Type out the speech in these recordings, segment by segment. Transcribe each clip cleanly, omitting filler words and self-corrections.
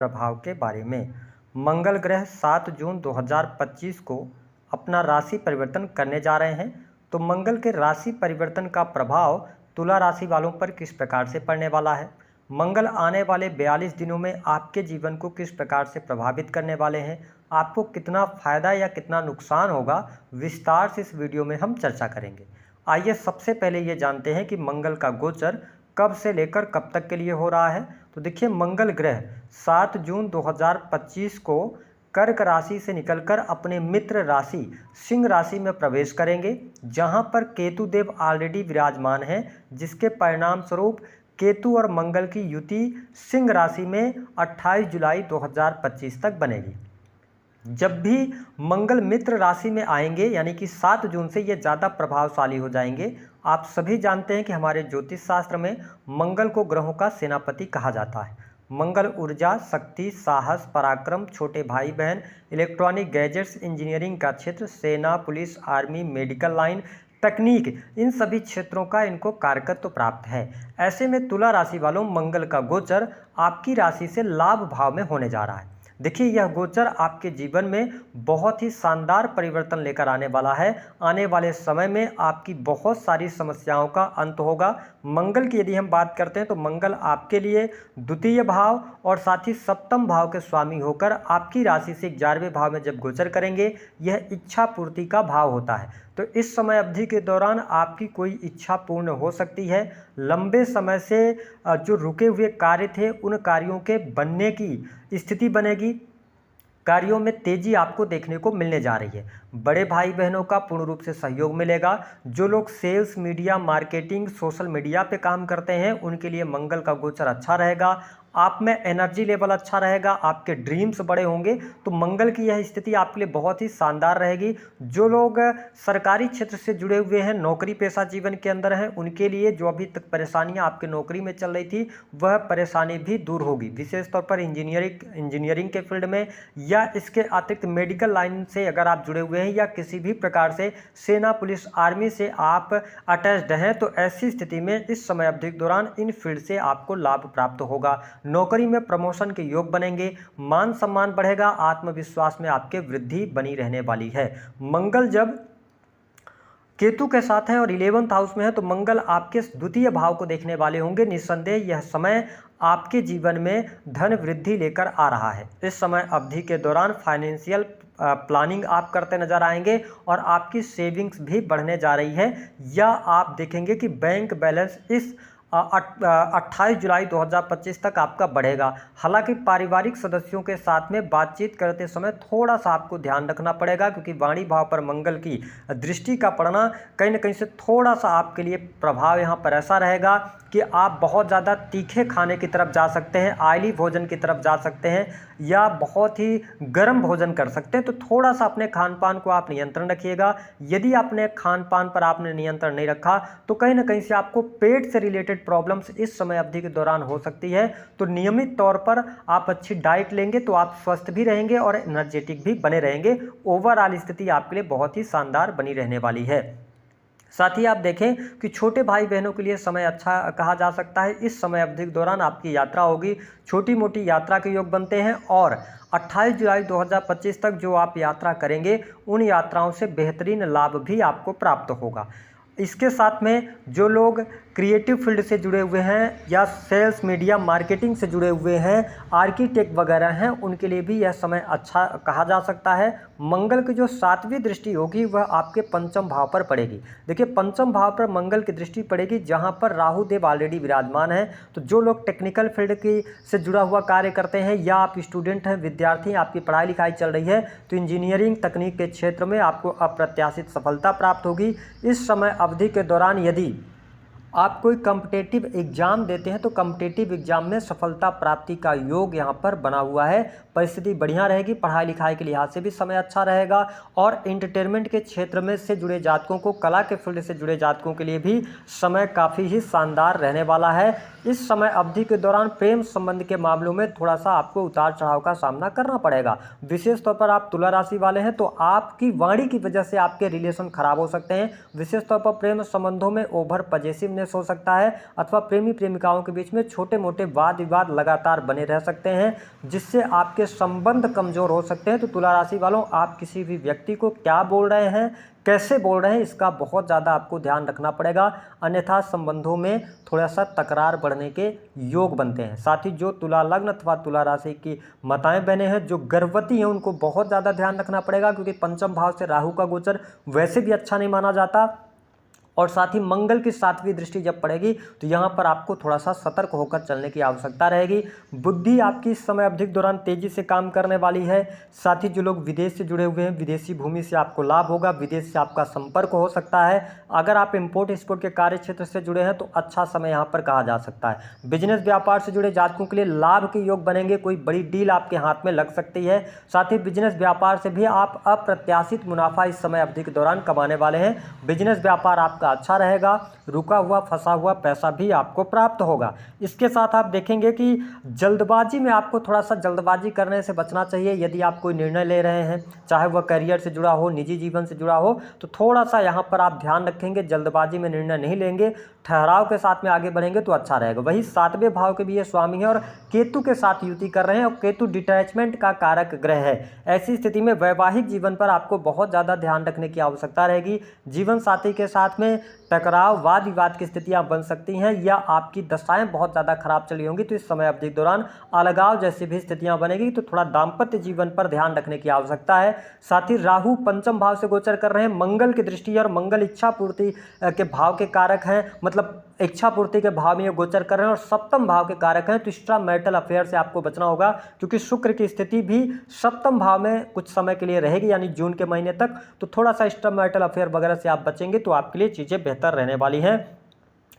प्रभाव के बारे में। मंगल ग्रह 7 जून 2025 को अपना राशि परिवर्तन करने जा रहे हैं। तो मंगल के राशि परिवर्तन का प्रभाव तुला राशि वालों पर किस प्रकार से पड़ने वाला है, मंगल आने वाले 42 दिनों में आपके जीवन को किस प्रकार से प्रभावित करने वाले हैं, आपको कितना फायदा या कितना नुकसान होगा, विस्तार से इस वीडियो में हम चर्चा करेंगे। आइए सबसे पहले ये जानते हैं कि मंगल का गोचर कब से लेकर कब तक के लिए हो रहा है। तो देखिए, मंगल ग्रह 7 जून 2025 को कर्क राशि से निकलकर अपने मित्र राशि सिंह राशि में प्रवेश करेंगे, जहां पर केतु देव ऑलरेडी विराजमान हैं, जिसके परिणाम स्वरूप केतु और मंगल की युति सिंह राशि में 28 जुलाई 2025 तक बनेगी। जब भी मंगल मित्र राशि में आएंगे यानी कि 7 जून से ये ज़्यादा प्रभावशाली हो जाएंगे। आप सभी जानते हैं कि हमारे ज्योतिष शास्त्र में मंगल को ग्रहों का सेनापति कहा जाता है। मंगल ऊर्जा, शक्ति, साहस, पराक्रम, छोटे भाई बहन, इलेक्ट्रॉनिक गैजेट्स, इंजीनियरिंग का क्षेत्र, सेना, पुलिस, आर्मी, मेडिकल लाइन, तकनीक, इन सभी क्षेत्रों का इनको कारकत्व प्राप्त है। ऐसे में तुला राशि वालों, मंगल का गोचर आपकी राशि से लाभ भाव में होने जा रहा है। देखिए, यह गोचर आपके जीवन में बहुत ही शानदार परिवर्तन लेकर आने वाला है। आने वाले समय में आपकी बहुत सारी समस्याओं का अंत होगा। मंगल की यदि हम बात करते हैं तो मंगल आपके लिए द्वितीय भाव और साथ ही सप्तम भाव के स्वामी होकर आपकी राशि से 11वें भाव में जब गोचर करेंगे, यह इच्छा पूर्ति का भाव होता है। तो इस समय अवधि के दौरान आपकी कोई इच्छा पूर्ण हो सकती है। लंबे समय से जो रुके हुए कार्य थे, उन कार्यों के बनने की स्थिति बनेगी। कार्यों में तेजी आपको देखने को मिलने जा रही है। बड़े भाई बहनों का पूर्ण रूप से सहयोग मिलेगा। जो लोग sales, media, marketing, social media पे काम करते हैं, उनके लिए मंगल का गोचर अच्छा रहेगा। आप में एनर्जी लेवल अच्छा रहेगा, आपके ड्रीम्स बड़े होंगे। तो मंगल की यह स्थिति आपके लिए बहुत ही शानदार रहेगी। जो लोग सरकारी क्षेत्र से जुड़े हुए हैं, नौकरी पेशा जीवन के अंदर हैं, उनके लिए जो अभी तक परेशानियां आपके नौकरी में चल रही थी, वह परेशानी भी दूर होगी। विशेष तौर पर इंजीनियरिंग के फील्ड में या इसके अतिरिक्त मेडिकल लाइन से अगर आप जुड़े हुए हैं या किसी भी प्रकार से सेना, पुलिस, आर्मी से आप अटैच्ड हैं, तो ऐसी स्थिति में इस समय अवधि के दौरान इन फील्ड से आपको लाभ प्राप्त होगा। नौकरी में प्रमोशन के योग बनेंगे, मान सम्मान बढ़ेगा, आत्मविश्वास में आपके वृद्धि बनी रहने वाली है। मंगल जब केतु के साथ है और 11th हाउस में है, तो मंगल आपके द्वितीय भाव को देखने वाले होंगे। निस्संदेह यह समय आपके जीवन में धन वृद्धि लेकर आ रहा है। इस समय अवधि के दौरान फाइनेंशियल प्लानिंग आप करते नजर आएंगे और आपकी सेविंग्स भी बढ़ने जा रही है, या आप देखेंगे कि बैंक बैलेंस इस 28 जुलाई 2025 तक आपका बढ़ेगा। हालांकि पारिवारिक सदस्यों के साथ में बातचीत करते समय थोड़ा सा आपको ध्यान रखना पड़ेगा, क्योंकि वाणी भाव पर मंगल की दृष्टि का पड़ना कहीं ना कहीं से थोड़ा सा आपके लिए प्रभाव यहाँ पर ऐसा रहेगा कि आप बहुत ज़्यादा तीखे खाने की तरफ जा सकते हैं, ऑयली भोजन की तरफ जा सकते हैं, या बहुत ही गर्म भोजन कर सकते हैं। तो थोड़ा सा अपने खान पान को आप नियंत्रण रखिएगा। यदि अपने खान पान पर आपने नियंत्रण नहीं रखा, तो कहीं ना कहीं से आपको पेट से रिलेटेड प्रॉब्लम्स इस समय अवधि के दौरान हो सकती है। तो नियमित तौर पर आप अच्छी डाइट लेंगे तो आप स्वस्थ भी रहेंगे और एनर्जेटिक भी बने रहेंगे। ओवरऑल स्थिति आपके लिए बहुत ही शानदार बनी रहने वाली है। साथ ही आप देखें कि छोटे भाई बहनों के लिए समय अच्छा कहा जा सकता है। इस समय अवधि के दौरान आपकी यात्रा होगी, छोटी मोटी यात्रा के योग बनते हैं, और 28 जुलाई 2025 तक जो आप यात्रा करेंगे, उन यात्राओं से बेहतरीन लाभ भी आपको प्राप्त होगा। इसके साथ में जो लोग क्रिएटिव फील्ड से जुड़े हुए हैं या सेल्स, मीडिया, मार्केटिंग से जुड़े हुए हैं, आर्किटेक्ट वगैरह हैं, उनके लिए भी यह समय अच्छा कहा जा सकता है। मंगल की जो 7वीं दृष्टि होगी वह आपके पंचम भाव पर पड़ेगी। देखिए, पंचम भाव पर मंगल की दृष्टि पड़ेगी, जहां पर राहु देव ऑलरेडी विराजमान है। तो जो लोग टेक्निकल फील्ड की से जुड़ा हुआ कार्य करते हैं, या आप स्टूडेंट हैं, विद्यार्थी, आपकी पढ़ाई लिखाई चल रही है, तो इंजीनियरिंग, तकनीक के क्षेत्र में आपको अप्रत्याशित सफलता प्राप्त होगी। इस समय अवधि के दौरान यदि आप कोई कॉम्पिटेटिव एग्जाम देते हैं, तो कॉम्पिटेटिव एग्जाम में सफलता प्राप्ति का योग यहाँ पर बना हुआ है। परिस्थिति बढ़िया रहेगी, पढ़ाई लिखाई के लिहाज से भी समय अच्छा रहेगा, और एंटरटेनमेंट के क्षेत्र में से जुड़े जातकों को, कला के फील्ड से जुड़े जातकों के लिए भी समय काफ़ी ही शानदार रहने वाला है। इस समय अवधि के दौरान प्रेम संबंध के मामलों में थोड़ा सा आपको उतार चढ़ाव का सामना करना पड़ेगा। विशेष तौर पर आप तुला राशि वाले हैं, तो आपकी वाणी की वजह से आपके रिलेशन खराब हो सकते हैं। विशेष तौर पर प्रेम संबंधों में ओवर पजेसिवनेस वीकनेस हो सकता है, अथवा प्रेमी प्रेमिकाओं के बीच में छोटे मोटे वाद विवाद लगातार बने रह सकते हैं, जिससे आपके संबंध कमजोर हो सकते हैं। तो तुला राशि वालों, आप किसी भी व्यक्ति को क्या बोल रहे हैं, कैसे बोल रहे हैं, इसका बहुत ज़्यादा आपको ध्यान रखना पड़ेगा, अन्यथा संबंधों में थोड़ा सा तकरार बढ़ने के योग बनते हैं। साथ ही जो तुला लग्न अथवा तुला राशि की माताएं बहनें हैं जो गर्भवती हैं, उनको बहुत ज़्यादा ध्यान रखना पड़ेगा, क्योंकि पंचम भाव से राहु का गोचर वैसे भी अच्छा नहीं माना जाता, और साथ ही मंगल की 7वीं दृष्टि जब पड़ेगी तो यहाँ पर आपको थोड़ा सा सतर्क होकर चलने की आवश्यकता रहेगी। बुद्धि आपकी इस समय अवधि के दौरान तेजी से काम करने वाली है। साथ ही जो लोग विदेश से जुड़े हुए हैं, विदेशी भूमि से आपको लाभ होगा, विदेश से आपका संपर्क हो सकता है। अगर आप इम्पोर्ट एक्सपोर्ट के कार्य क्षेत्र से जुड़े हैं तो अच्छा समय यहाँ पर कहा जा सकता है। बिजनेस व्यापार से जुड़े जातकों के लिए लाभ के योग बनेंगे, कोई बड़ी डील आपके हाथ में लग सकती है। साथ ही बिजनेस व्यापार से भी आप अप्रत्याशित मुनाफा इस समय अवधि के दौरान कमाने वाले हैं। बिजनेस व्यापार आपका अच्छा रहेगा, रुका हुआ फंसा हुआ पैसा भी आपको प्राप्त होगा। इसके साथ आप देखेंगे कि जल्दबाजी में आपको थोड़ा सा जल्दबाजी करने से बचना चाहिए। यदि आप कोई निर्णय ले रहे हैं, चाहे वह करियर से जुड़ा हो, निजी जीवन से जुड़ा हो, तो थोड़ा सा यहाँ पर आप ध्यान रखेंगे, जल्दबाजी में निर्णय नहीं लेंगे, ठहराव के साथ में आगे बढ़ेंगे तो अच्छा रहेगा। वही 7वें भाव के भी ये स्वामी है और केतु के साथ युति कर रहे हैं, और केतु डिटैचमेंट का कारक ग्रह है। ऐसी स्थिति में वैवाहिक जीवन पर आपको बहुत ज़्यादा ध्यान रखने की आवश्यकता रहेगी। जीवन साथी के साथ में टकराव, वाद विवाद की स्थितियां बन सकती हैं, या आपकी दशाएं बहुत ज़्यादा खराब चली होंगी तो इस समय अवधि के दौरान अलगाव जैसी भी स्थितियां बनेगी, तो थोड़ा दाम्पत्य जीवन पर ध्यान रखने की आवश्यकता है। साथ ही राहु पंचम भाव से गोचर कर रहे हैं, मंगल की दृष्टि, और मंगल इच्छा पूर्ति के भाव के कारक हैं, मतलब इच्छा पूर्ति के भाव में ये गोचर कर रहे हैं और सप्तम भाव के कारक हैं। तो एक्स्ट्रा मैरिटल अफेयर से आपको बचना होगा, क्योंकि शुक्र की स्थिति भी सप्तम भाव में कुछ समय के लिए रहेगी, यानी जून के महीने तक। तो थोड़ा सा एक्स्ट्रा मैरिटल अफेयर वगैरह से आप बचेंगे तो आपके लिए चीज़ें बेहतर रहने वाली हैं।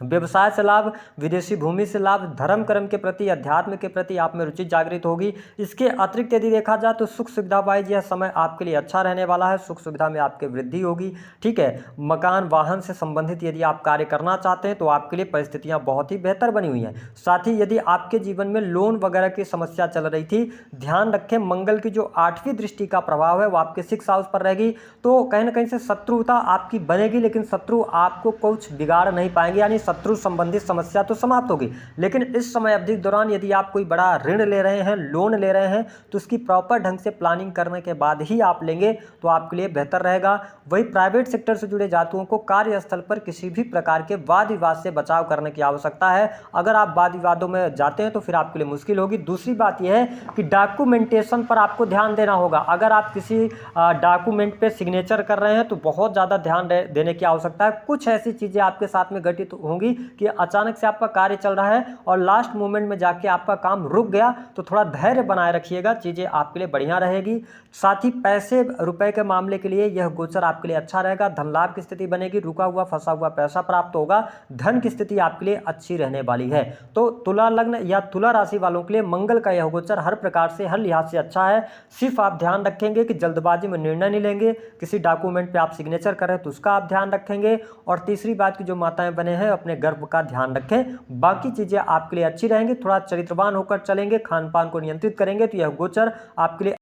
व्यवसाय से लाभ, विदेशी भूमि से लाभ, धर्म कर्म के प्रति, अध्यात्म के प्रति आप में रुचि जागृत होगी। इसके अतिरिक्त यदि देखा जाए तो सुख सुविधा वाइज यह समय आपके लिए अच्छा रहने वाला है, सुख सुविधा में आपके वृद्धि होगी। ठीक है, मकान वाहन से संबंधित यदि आप कार्य करना चाहते हैं तो आपके लिए परिस्थितियां बहुत ही बेहतर बनी हुई हैं। साथ ही यदि आपके जीवन में लोन वगैरह की समस्या चल रही थी, ध्यान रखें मंगल की जो 8वीं दृष्टि का प्रभाव है वो आपके 6th हाउस पर रहेगी, तो कहीं ना कहीं से शत्रुता आपकी बनेगी, लेकिन शत्रु आपको कुछ बिगाड़ नहीं पाएंगे, यानी शत्रु संबंधित समस्या तो समाप्त होगी। लेकिन इस समय अवधि के दौरान यदि आप कोई बड़ा ऋण ले रहे हैं, लोन ले रहे हैं, तो उसकी प्रॉपर ढंग से प्लानिंग करने के बाद ही आप लेंगे तो आपके लिए बेहतर रहेगा। वही प्राइवेट सेक्टर से जुड़े जातकों को कार्यस्थल पर किसी भी प्रकार के वाद विवाद से बचाव करने की आवश्यकता है। अगर आप वाद विवादों में जाते हैं तो फिर आपके लिए मुश्किल होगी। दूसरी बात यह है कि डॉक्यूमेंटेशन पर आपको ध्यान देना होगा। अगर आप किसी डॉक्यूमेंट पे सिग्नेचर कर रहे हैं तो बहुत ज़्यादा ध्यान देने की आवश्यकता है। कुछ ऐसी चीज़ें आपके साथ में घटित होंगी कि अचानक से आपका कार्य चल रहा है और लास्ट मोमेंट में जाके आपका काम रुक गया, तो थोड़ा धैर्य बनाए रखिएगा, चीज़ें आपके लिए बढ़िया रहेगी। साथ ही पैसे रुपए के मामले के लिए यह गोचर आपके लिए अच्छा रहेगा, धन लाभ की स्थिति बनेगी, रुका हुआ फंसा हुआ पैसा प्राप्त होगा, धन की स्थिति आपके लिए अच्छी रहने वाली है। तो तुला लग्न या तुला राशि वालों के लिए मंगल का यह गोचर हर प्रकार से, हर लिहाज से अच्छा है। सिर्फ आप ध्यान रखेंगे कि जल्दबाजी में निर्णय नहीं लेंगे, किसी डॉक्यूमेंट पे आप सिग्नेचर करें तो उसका आप ध्यान रखेंगे, और तीसरी बात की जो माताएं बने हैं अपने गर्भ का ध्यान रखें। बाकी चीजें आपके लिए अच्छी रहेंगी। थोड़ा चरित्रवान होकर चलेंगे, खान पान को नियंत्रित करेंगे तो यह गोचर आपके लिए